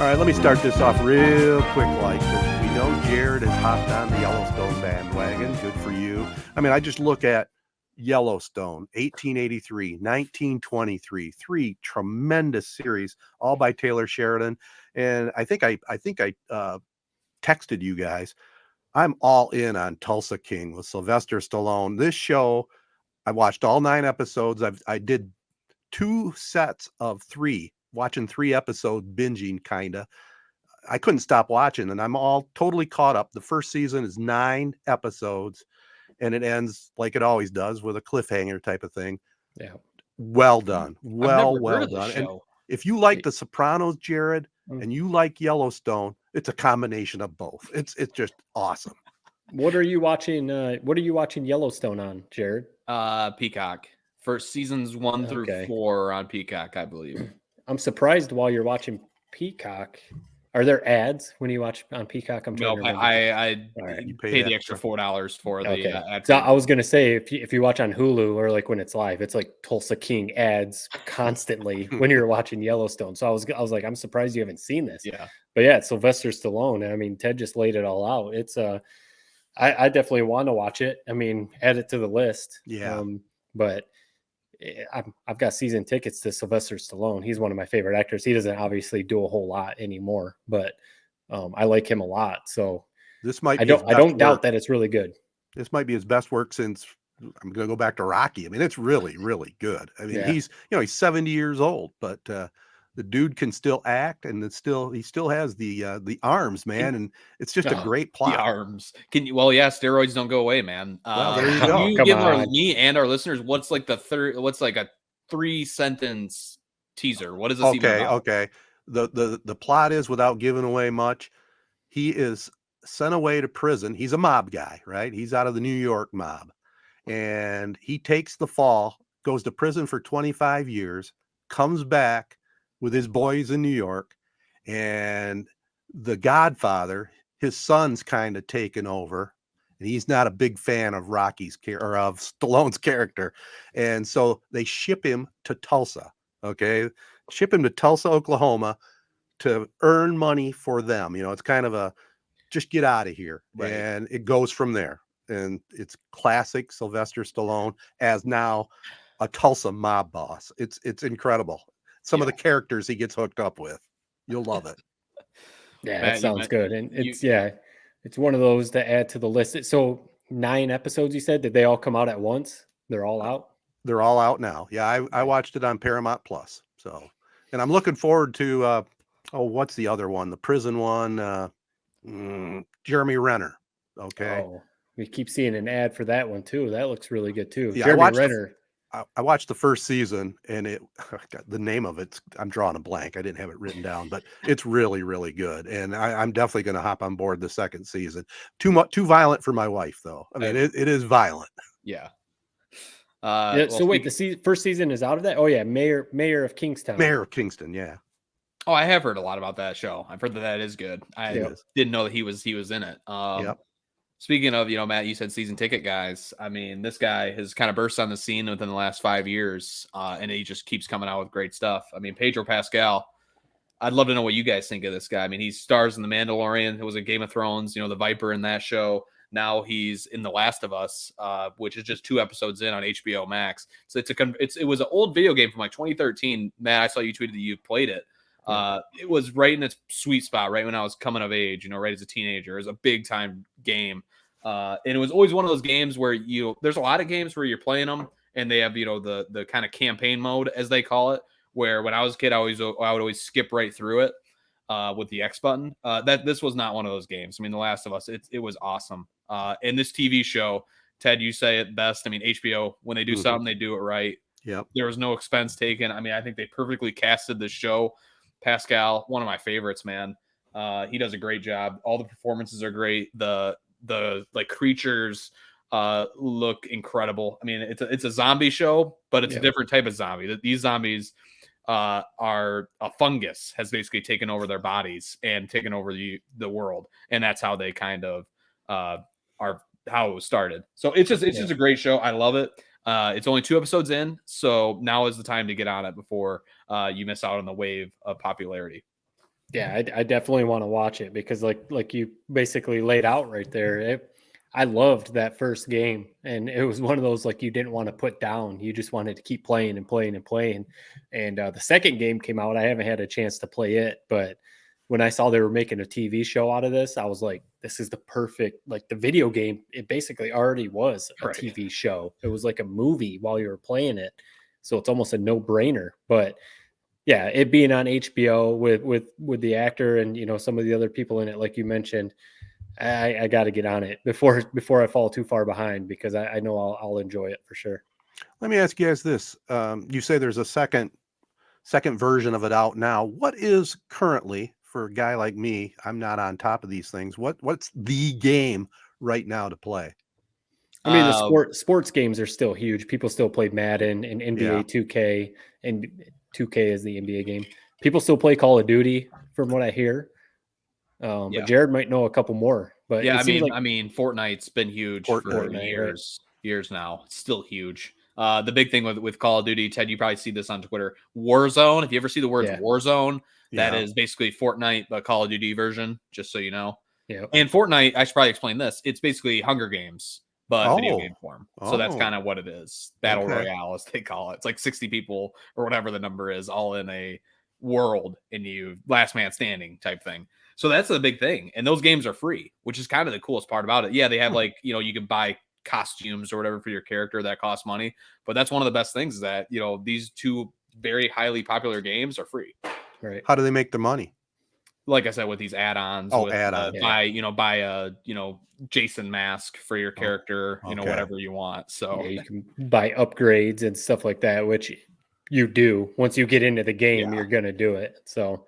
right, let me start this off real quick, because we know Jared has hopped on the Yellowstone bandwagon. Good for you. I mean, I just look at Yellowstone, 1883, 1923, three tremendous series, all by Taylor Sheridan. And I think I texted you guys. I'm all in on Tulsa King with Sylvester Stallone. This show, I watched all 9 episodes. I did 2 sets of 3, watching 3 episodes, binging kind of. I couldn't stop watching, and I'm all totally caught up. The first season is 9 episodes, and it ends like it always does, with a cliffhanger type of thing. Yeah. Well done. Well done. And show. if you like The Sopranos, Jared, and you like Yellowstone, it's a combination of both. It's just awesome. What are you watching? What are you watching Yellowstone on, Jared? Peacock. For seasons 1 through 4 on Peacock, I believe. I'm surprised while you're watching Peacock. Are there ads when you watch on Peacock? I'm trying to remember. I You pay the extra $4 for the ad. So I was gonna say, if you watch on Hulu or like when it's live, it's like Tulsa King ads constantly when you're watching Yellowstone. So I was like, I'm surprised you haven't seen this. Yeah, but yeah, it's Sylvester Stallone. I mean, Ted just laid it all out. It's I definitely want to watch it. I mean, add it to the list. Yeah, but I've got season tickets to Sylvester Stallone. He's one of my favorite actors. He doesn't obviously do a whole lot anymore, but I like him a lot. So this might. I don't doubt that it's really good. This might be his best work since. I'm going to go back to Rocky. I mean, it's really, really good. I mean, he's 70 years old, but the dude can still act, and he still has the arms, man, and it's just a great plot. The arms. Steroids don't go away, man. Well, there you go. You give me and our listeners what's like a 3-sentence teaser. What is this even about? Okay. The plot is, without giving away much, he is sent away to prison. He's a mob guy, right? He's out of the New York mob, and he takes the fall, goes to prison for 25 years, comes back with his boys in New York, and the Godfather, his son's kind of taken over, and he's not a big fan of of Stallone's character, and so they ship him to Tulsa. Ship him to Tulsa, Oklahoma, to earn money for them. It's kind of a just get out of here, right. And it goes from there. And it's classic Sylvester Stallone as now a Tulsa mob boss. It's incredible. Some of the characters he gets hooked up with. You'll love it. Yeah, that sounds good. And it's one of those to add to the list. So 9 episodes, you said? Did they all come out at once? They're all out? They're all out now. Yeah, I watched it on Paramount Plus. So, and I'm looking forward to, what's the other one? The prison one, Jeremy Renner. Okay. Oh, we keep seeing an ad for that one too. That looks really good too. Yeah, Jeremy Renner. I watched the first season, and the name of it, I'm drawing a blank. I didn't have it written down, but it's really, really good. And I'm definitely going to hop on board the second season. Too violent for my wife, though. I mean, it is violent. Yeah. So wait, the first season is out of that? Oh yeah, Mayor of Kingstown. Mayor of Kingston, yeah. Oh, I have heard a lot about that show. I've heard that is good. I didn't know that he was in it. Yep. Speaking of, Matt, you said season ticket guys. I mean, this guy has kind of burst on the scene within the last 5 years, and he just keeps coming out with great stuff. I mean, Pedro Pascal, I'd love to know what you guys think of this guy. I mean, he stars in The Mandalorian. It was a Game of Thrones, the Viper in that show. Now he's in The Last of Us, which is just 2 episodes in on HBO Max. So it was an old video game from like 2013. Matt, I saw you tweeted that you played it. It was right in its sweet spot, right when I was coming of age, right as a teenager. It was a big time game. And it was always one of those games where there's a lot of games where you're playing them and they have, the kind of campaign mode, as they call it, where when I was a kid, I would always skip right through it with the X button. This was not one of those games. I mean, The Last of Us, it was awesome. And this TV show, Ted, you say it best. I mean, HBO, when they do something, they do it right. Yep. There was no expense taken. I mean, I think they perfectly casted the show. Pascal, one of my favorites, man. He does a great job. All the performances are great. The like creatures look incredible. I mean, it's a zombie show, but it's a different type of zombie. These zombies are a fungus has basically taken over their bodies and taken over the world, and that's how they kind of are how it was started. So it's just a great show. I love it. It's only 2 episodes in, so now is the time to get on it before you miss out on the wave of popularity. Yeah, I definitely want to watch it because like you basically laid out right there. I loved that first game, and it was one of those like you didn't want to put down. You just wanted to keep playing and playing and playing. And the second game came out. I haven't had a chance to play it, but when I saw they were making a TV show out of this, I was like, this is the perfect, like the video game. It basically already was a Right. TV show. It was like a movie while you were playing it. So it's almost a no brainer, but yeah, it being on HBO with the actor and some of the other people in it, like you mentioned, I got to get on it before I fall too far behind because I know I'll enjoy it for sure. Let me ask you guys this: you say there's a second version of it out now. What is currently, for a guy like me, I'm not on top of these things. What's the game right now to play? I mean, the sports games are still huge. People still play Madden and NBA Yeah. 2K, and 2K is the NBA game. People still play Call of Duty, from what I hear. Yeah. But Jared might know a couple more. But Yeah, it seems like I mean, Fortnite's been huge for Fortnite, years now. It's still huge. The big thing with Call of Duty, Ted, you probably see this on Twitter. Warzone. If you ever see the words Yeah. Warzone, that Yeah. is basically Fortnite, but Call of Duty version. Just so you know. Yeah. And Fortnite, I should probably explain this. It's basically Hunger Games, but video Oh. game form. So that's Oh. kind of what it is. Battle Okay. Royale, as they call it. It's like 60 people or whatever the number is, all in a world, and you last man standing type thing. So that's the big thing. And those games are free, which is kind of the coolest part about it. Yeah, they have like, you can buy costumes or whatever for your character that costs money. But that's one of the best things is that, these two very highly popular games are free. Right. How do they make the money? Like I said, with these add-ons, Oh, with add-ons. buy a Jason mask for your character, okay. whatever you want. So yeah, you can buy upgrades and stuff like that, which you do once you get into the game. You're gonna do it. So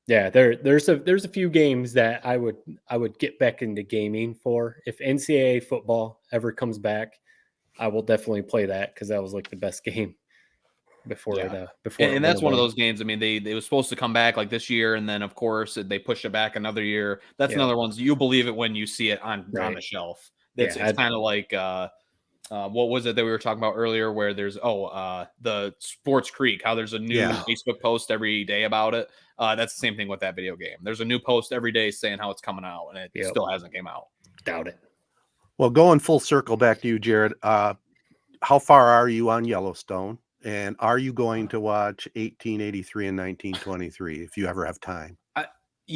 yeah, there's a few games that I would get back into gaming for. If NCAA football ever comes back, I will definitely play that because that was like the best game before it and that's went one of away. those games. I mean, they was supposed to come back like this year, and then of course they pushed it back another year. That's another one. You believe it when you see it on the shelf. It's kind of like what was it that we were talking about earlier? Where there's the Sports Creek, how there's a new Facebook post every day about it. That's the same thing with that video game. There's a new post every day saying how it's coming out, and it still hasn't came out. Doubt it. Well, going full circle back to you, Jared. How far are you on Yellowstone? And are you going to watch 1883 and 1923 if you ever have time? I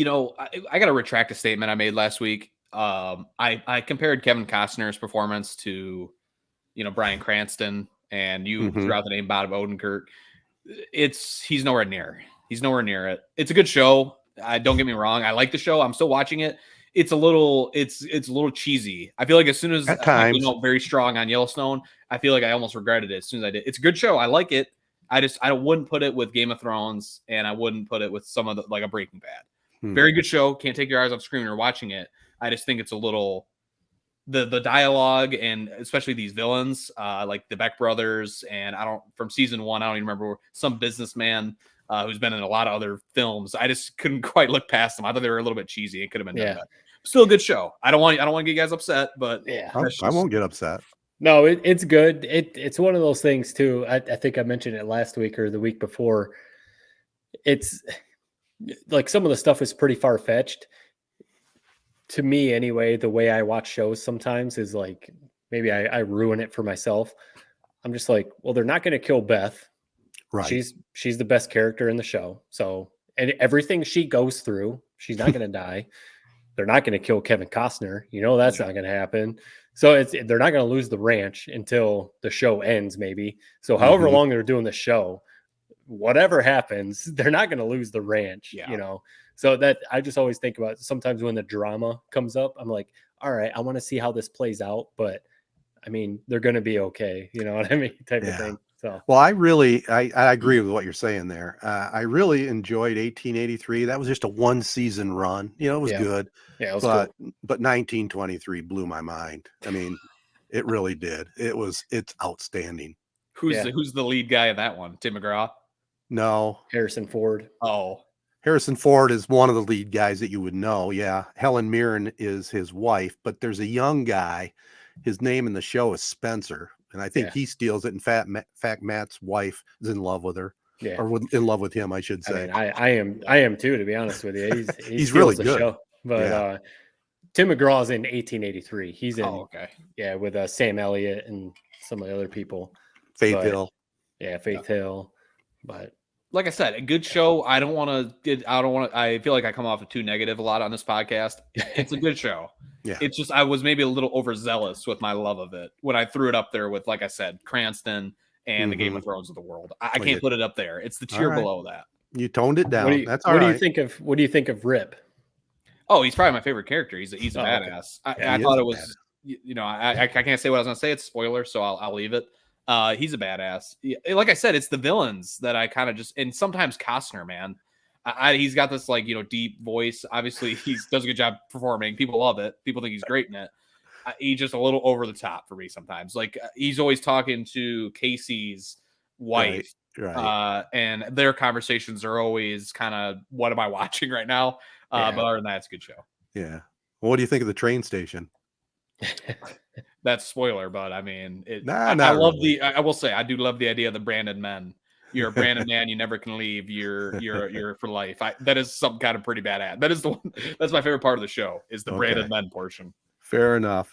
got to retract a statement I made last week. I compared Kevin Costner's performance to, Bryan Cranston, and you threw out the name Bob Odenkirk. He's nowhere near. He's nowhere near it. It's a good show. Don't get me wrong. I like the show. I'm still watching it. It's a little cheesy. I feel like as soon as I came out very strong on Yellowstone, I feel like I almost regretted it as soon as I did. It's a good show. I like it. I wouldn't put it with Game of Thrones, and I wouldn't put it with some of the like a Breaking Bad. Very good show. Can't take your eyes off the screen when you're watching it. I just think it's a little the dialogue, and especially these villains, like the Beck brothers, and from season 1, I don't even remember, some businessman who's been in a lot of other films. I just couldn't quite look past them. I thought they were a little bit cheesy. It could have been done better. Still a good show. I don't want to get you guys upset, but I won't get upset. No, it's good. It's one of those things too. I think I mentioned it last week or the week before. It's like some of the stuff is pretty far-fetched. To me, anyway, the way I watch shows sometimes is like maybe I ruin it for myself. I'm just like, well, they're not going to kill Beth. Right. She's the best character in the show. So, and everything she goes through, she's not going to die. They're not going to kill Kevin Costner. That's not going to happen. So they're not going to lose the ranch until the show ends, maybe. So however long they're doing the show, whatever happens, they're not going to lose the ranch, So that I just always think about sometimes when the drama comes up, I'm like, all right, I want to see how this plays out, but I mean, they're going to be okay. You know what I mean? Type of thing. So, well, I agree with what you're saying there. I really enjoyed 1883. That was just a 1-season run. It was good. Yeah, it was but cool. 1923 blew my mind. I mean, it really did. It's outstanding. Who's the lead guy in that one? Tim McGraw? No. Harrison Ford. Oh. Harrison Ford is one of the lead guys that you would know. Yeah. Helen Mirren is his wife, but there's a young guy. His name in the show is Spencer. And I think he steals it. In fact, Matt's wife is in love with her. Yeah. or in love with him, I should I say. mean, I am too, to be honest with you. He's steals really the good. show. But Yeah. Tim McGraw's in 1883. He's in, okay. yeah, with Sam Elliott and some of the other people. Faith But, Hill. Yeah, Faith Hill. But Like I said, a good show. I feel like I come off too negative a lot on this podcast. It's a good show. Yeah. It's just I was maybe a little overzealous with my love of it when I threw it up there with, like I said, Cranston and the Game of Thrones of the world. I can't put it up there. It's the tier below that. You toned it down. That's all what right. What do you think of Rip? Oh, he's probably my favorite character. He's a Okay. badass. Yeah, I he thought is it a was, I can't say what I was gonna say. It's a spoiler, so I'll leave it. He's a badass. Like I said, it's the villains that I kind of just, and sometimes Costner, man. He's got this like, deep voice. Obviously, he does a good job performing. People love it. People think he's great in it. He's just a little over the top for me sometimes. Like he's always talking to Casey's wife, Right. and their conversations are always kind of, what am I watching right now? But other than that, it's a good show. Yeah. Well, what do you think of the train station? That's spoiler, but I mean, Nah, I love really. I will say I do love the idea of the branded men. You're a branded man. You never can leave. You're for life. That is some kind of pretty badass. That is the one. That's my favorite part of the show is the branded men portion. Fair enough.